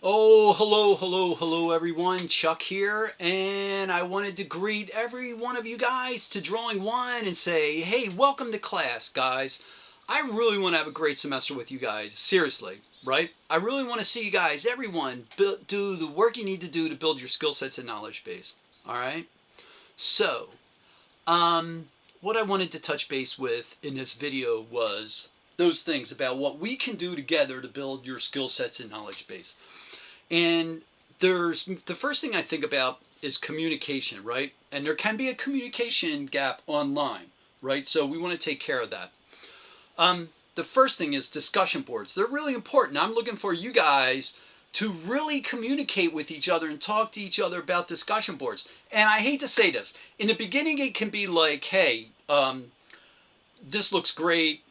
Oh, hello, everyone. Chuck here, and I wanted to greet every one of you guys to Drawing One and say, hey, welcome to class, guys. I really want to have a great semester with you guys. Seriously, right? I really want to see you guys, everyone, do the work you need to do to build your skill sets and knowledge base. All right? So, what I wanted to touch base with in this video was those things about what we can do together to build your skill sets and knowledge base. And there's the first thing I think about is communication, right? And there can be a communication gap online, right? So we want to take care of that. The first thing is discussion boards. They're really important. I'm looking for you guys to really communicate with each other and talk to each other about discussion boards. And I hate to say this. In the beginning, it can be like, hey, this looks great.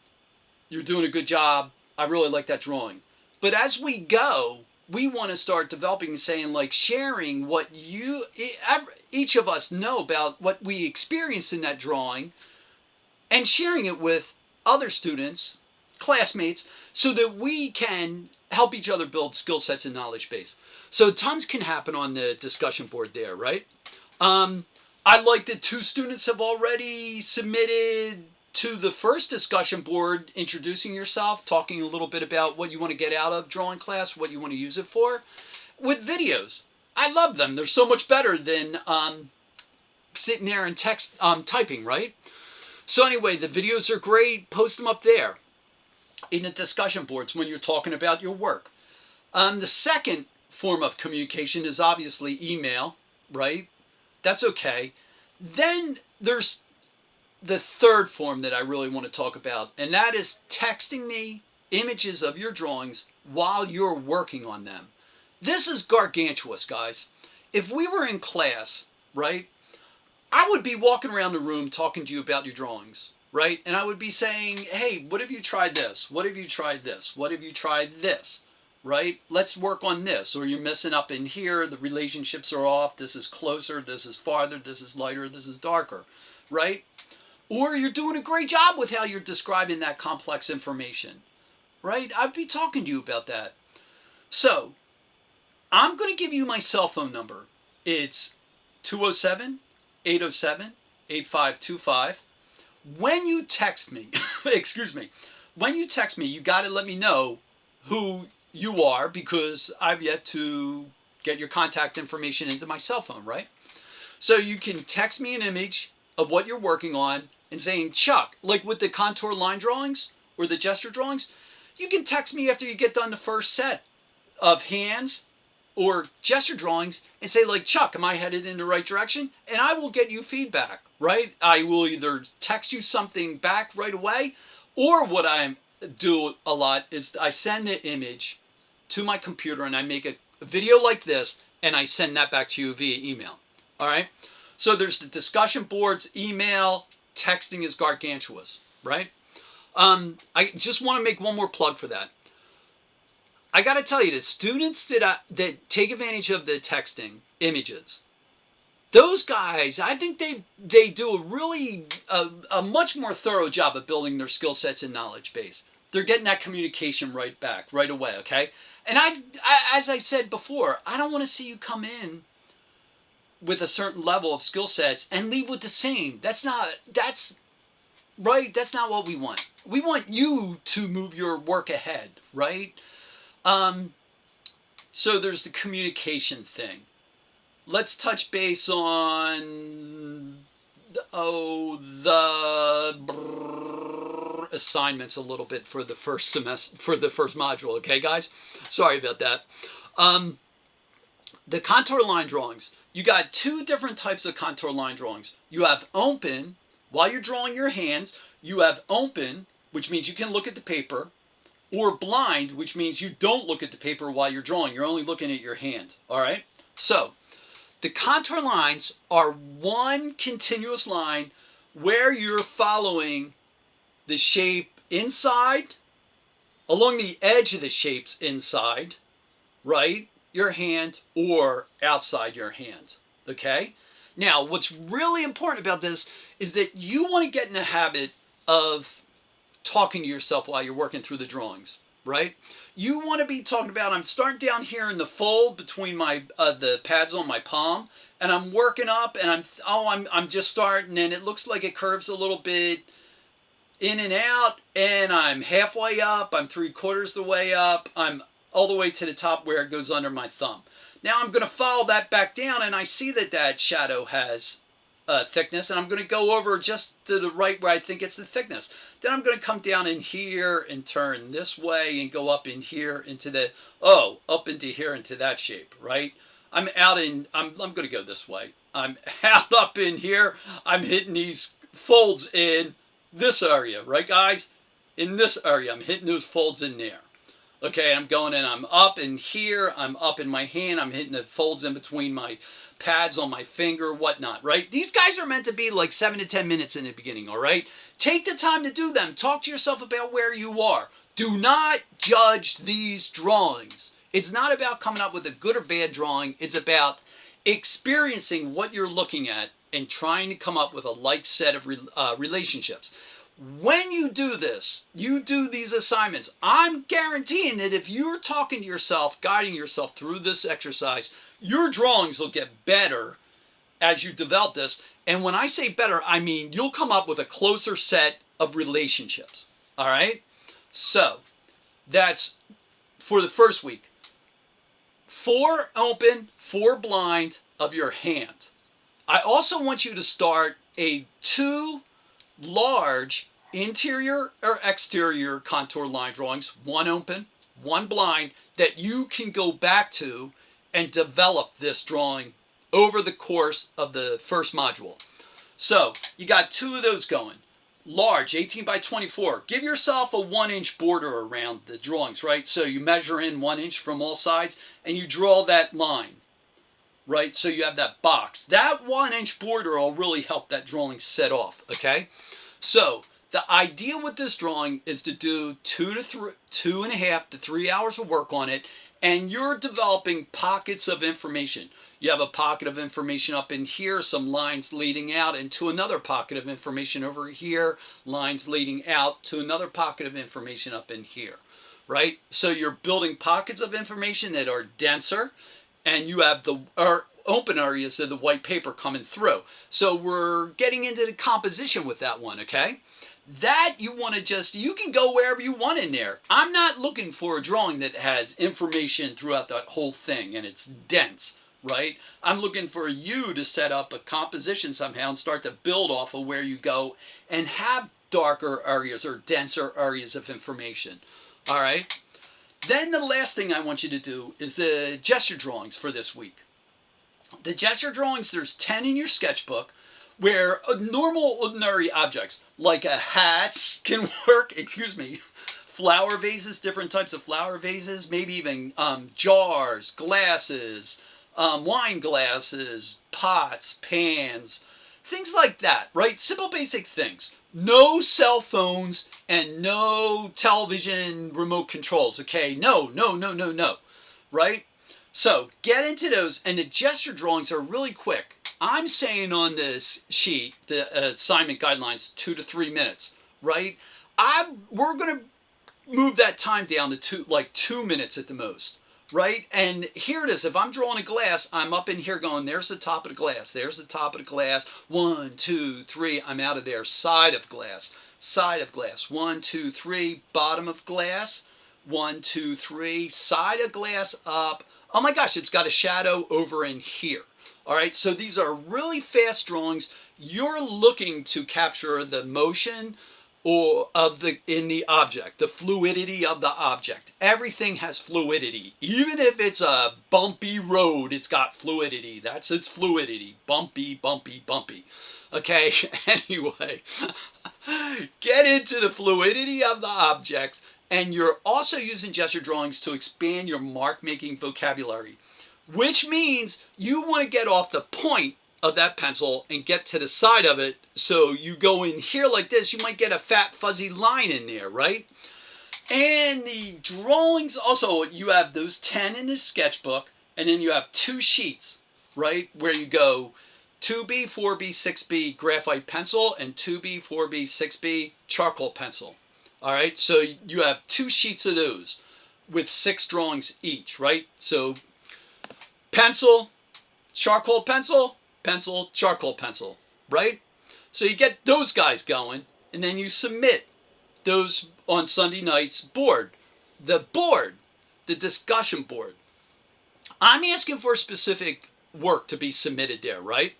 You're doing a good job. I really like that drawing. But as we go, we want to start developing and saying, like, sharing what each of us know about what we experienced in that drawing and sharing it with other students, classmates, so that we can help each other build skill sets and knowledge base. So tons can happen on the discussion board there, right? I like that 2 students have already submitted to the first discussion board, introducing yourself, talking a little bit about what you want to get out of drawing class, what you want to use it for, with videos. I love them. They're so much better than sitting there and typing, right? So anyway, the videos are great. Post them up there in the discussion boards when you're talking about your work. The second form of communication is obviously email, right? That's okay. Then there's the third form that I really want to talk about, and that is texting me images of your drawings while you're working on them. This is gargantuous, guys. If we were in class, right, I would be walking around the room talking to you about your drawings, right? And I would be saying, hey, what have you tried this? What have you tried this? What have you tried this? Right? Let's work on this. Or you're messing up in here. The relationships are off. This is closer. This is farther. This is lighter. This is darker. Right? Or you're doing a great job with how you're describing that complex information. Right? I'd be talking to you about that. So, I'm going to give you my cell phone number. It's 207-807-8525. When you text me, excuse me, when you text me, you got to let me know who you are, because I've yet to get your contact information into my cell phone, right? So you can text me an image of what you're working on and saying, Chuck, like with the contour line drawings or the gesture drawings, you can text me after you get done the first set of hands or gesture drawings and say, like, Chuck, am I headed in the right direction? And I will get you feedback, right? I will either text you something back right away, or what I do a lot is I send the image to my computer and I make a video like this and I send that back to you via email. All right? So there's the discussion boards, email, texting is gargantuous, right? I just want to make one more plug for that. I got to tell you, the students that take advantage of the texting images, those guys, I think they do a really a much more thorough job of building their skill sets and knowledge base. They're getting that communication right back, right away, okay? And I as I said before, I don't want to see you come in with a certain level of skill sets and leave with the same. That's not what we want. We want you to move your work ahead, right? So there's the communication thing. Let's touch base on the assignments a little bit for the first semester, for the first module. Okay, guys? Sorry about that. The contour line drawings. You got 2 different types of contour line drawings. You have open, while you're drawing your hands. You have open, which means you can look at the paper, or blind, which means you don't look at the paper while you're drawing. You're only looking at your hand. All right? So, the contour lines are one continuous line where you're following the shape inside, along the edge of the shapes inside, right? Your hand, or outside your hand. Okay? Now, what's really important about this is that you want to get in the habit of talking to yourself while you're working through the drawings. right? You want to be talking about, I'm starting down here in the fold between my the pads on my palm, and I'm working up, and I'm just starting, and it looks like it curves a little bit in and out, and I'm halfway up, I'm 3/4 the way up, I'm all the way to the top where it goes under my thumb. Now I'm going to follow that back down, and I see that that shadow has thickness, and I'm going to go over just to the right where I think it's the thickness. Then I'm going to come down in here and turn this way and go up in here into the, up into here into that shape, right? I'm going to go this way. I'm out up in here. I'm hitting these folds in this area, right, guys? In this area, I'm hitting those folds in there. Okay, I'm going and I'm up in here, I'm up in my hand, I'm hitting the folds in between my pads on my finger, whatnot, right? These guys are meant to be like 7 to 10 minutes in the beginning, all right? Take the time to do them. Talk to yourself about where you are. Do not judge these drawings. It's not about coming up with a good or bad drawing. It's about experiencing what you're looking at and trying to come up with a like set of relationships. When you do this, you do these assignments, I'm guaranteeing that if you're talking to yourself, guiding yourself through this exercise, your drawings will get better as you develop this. And when I say better, I mean you'll come up with a closer set of relationships. All right? So that's for the first week. 4 open, 4 blind of your hand. I also want you to start a 2 large interior or exterior contour line drawings, 1 open, 1 blind, that you can go back to and develop this drawing over the course of the first module. So you got 2 of those going. Large, 18 by 24. Give yourself a 1-inch border around the drawings, right? So you measure in 1 inch from all sides and you draw that line, right? So you have that box. That 1-inch border will really help that drawing set off, okay? So the idea with this drawing is to do 2.5 to 3 hours of work on it, and you're developing pockets of information. You have a pocket of information up in here, some lines leading out into another pocket of information over here, lines leading out to another pocket of information up in here, right? So you're building pockets of information that are denser, and you have the open areas of the white paper coming through. So we're getting into the composition with that one, okay? That you want to just, you can go wherever you want in there. I'm not looking for a drawing that has information throughout that whole thing and it's dense, right? I'm looking for you to set up a composition somehow and start to build off of where you go and have darker areas or denser areas of information, all right? Then the last thing I want you to do is the gesture drawings for this week. The gesture drawings, there's 10 in your sketchbook, where normal, ordinary objects, like a hat can work, flower vases, different types of flower vases, maybe even jars, glasses, wine glasses, pots, pans, things like that, right? Simple, basic things. No cell phones and no television remote controls, okay? No, right? So get into those, and the gesture drawings are really quick. I'm saying on this sheet, the assignment guidelines, 2 to 3 minutes, right? We're going to move that time down to like 2 minutes at the most, right? And here it is. If I'm drawing a glass, I'm up in here going, there's the top of the glass. There's the top of the glass. 1, 2, 3. I'm out of there. Side of glass. Side of glass. 1, 2, 3. Bottom of glass. 1, 2, 3. Side of glass up. Oh my gosh, it's got a shadow over in here. All right, so these are really fast drawings. You're looking to capture the motion in the object, the fluidity of the object. Everything has fluidity. Even if it's a bumpy road, it's got fluidity. That's its fluidity. Bumpy, bumpy, bumpy. Okay, anyway, get into the fluidity of the objects, and you're also using gesture drawings to expand your mark-making vocabulary, which means you want to get off the point of that pencil and get to the side of it. So you go in here like this, you might get a fat fuzzy line in there, right? And the drawings also, you have those 10 in the sketchbook, and then you have 2 sheets, right? Where you go 2B, 4B, 6B graphite pencil and 2B, 4B, 6B charcoal pencil. All right, so you have 2 sheets of those with 6 drawings each, right? So pencil, charcoal pencil, pencil, charcoal pencil, right? So you get those guys going, and then you submit those on Sunday night's board. The discussion board. I'm asking for specific work to be submitted there, right?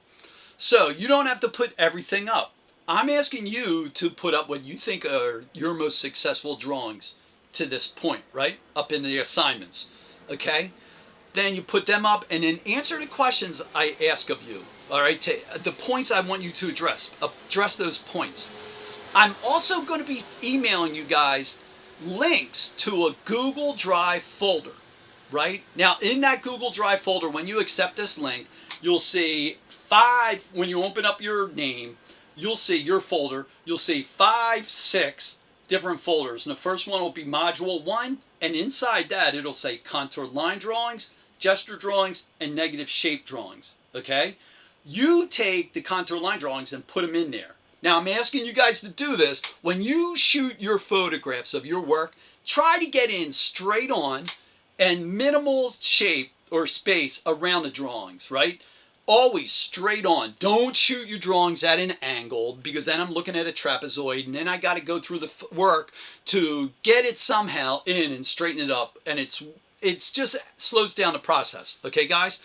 So you don't have to put everything up. I'm asking you to put up what you think are your most successful drawings to this point, right? Up in the assignments, okay? Then you put them up and then answer the questions I ask of you, all right? The points I want you to address those points. I'm also going to be emailing you guys links to a Google Drive folder, right? Now, in that Google Drive folder, when you accept this link, you'll see when you open up your name, you'll see your folder, you'll see 5, 6 different folders. And the first one will be Module 1, and inside that, it'll say contour line drawings, gesture drawings, and negative shape drawings, okay? You take the contour line drawings and put them in there. Now, I'm asking you guys to do this. When you shoot your photographs of your work, try to get in straight on and minimal shape or space around the drawings, right? Always straight on. Don't shoot your drawings at an angle, because then I'm looking at a trapezoid and then I got to go through the work to get it somehow in and straighten it up, and it's just slows down the process. Okay, guys?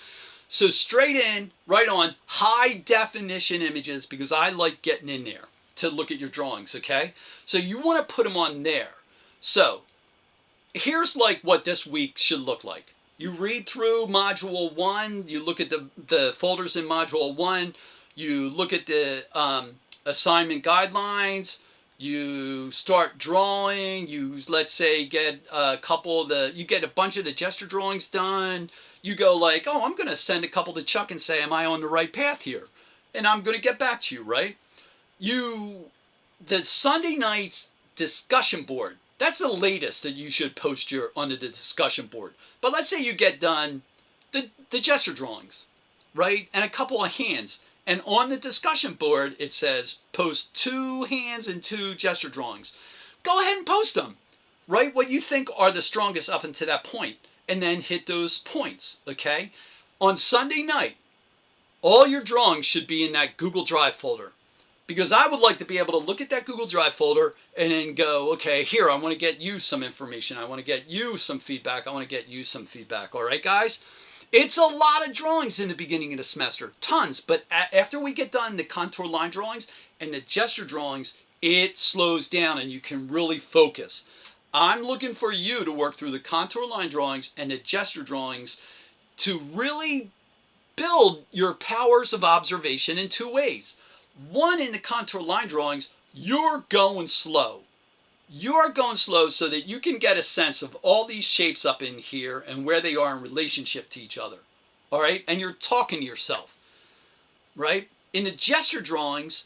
So straight in, right on, high definition images, because I like getting in there to look at your drawings, okay? So you want to put them on there. So here's like what this week should look like. You read through Module 1, you look at the folders in Module 1, you look at the assignment guidelines, you start drawing, you, let's say, get you get a bunch of the gesture drawings done. You go like, oh, I'm going to send a couple to Chuck and say, am I on the right path here? And I'm going to get back to you, right? The Sunday night's discussion board, that's the latest that you should post onto the discussion board. But let's say you get done the gesture drawings, right? And a couple of hands. And on the discussion board, it says post 2 hands and 2 gesture drawings. Go ahead and post them. Write what you think are the strongest up until that point, and then hit those points, okay? On Sunday night, all your drawings should be in that Google Drive folder, because I would like to be able to look at that Google Drive folder and then go, okay, here, I want to get you some information. I want to get you some feedback. I want to get you some feedback. All right, guys? It's a lot of drawings in the beginning of the semester, tons. But after we get done the contour line drawings and the gesture drawings, it slows down and you can really focus. I'm looking for you to work through the contour line drawings and the gesture drawings to really build your powers of observation in 2 ways. One, in the contour line drawings, you're going slow. You're going slow so that you can get a sense of all these shapes up in here and where they are in relationship to each other. All right? And you're talking to yourself, right? In the gesture drawings,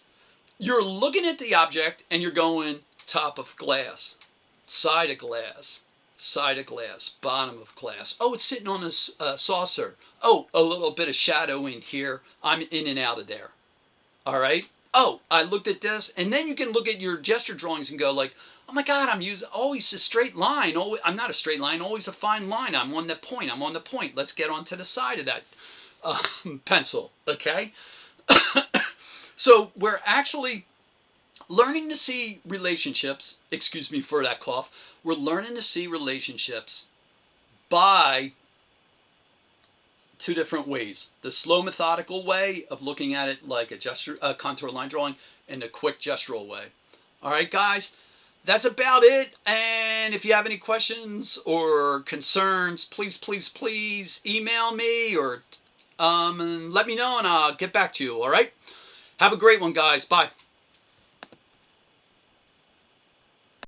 you're looking at the object and you're going top of glass, side of glass, side of glass, bottom of glass. Oh, it's sitting on a saucer. Oh, a little bit of shadow in here. I'm in and out of there. All right? Oh, I looked at this. And then you can look at your gesture drawings and go like, oh my God, I'm using always a straight line. Always, I'm not a straight line, always a fine line. I'm on the point. I'm on the point. Let's get onto the side of that pencil, okay? So we're actually learning to see relationships. Excuse me for that cough. We're learning to see relationships by 2 different ways. The slow methodical way of looking at it like a contour line drawing, and the quick gestural way. All right, guys? That's about it. And if you have any questions or concerns, please, please, please email me or let me know and I'll get back to you. All right? Have a great one, guys. Bye.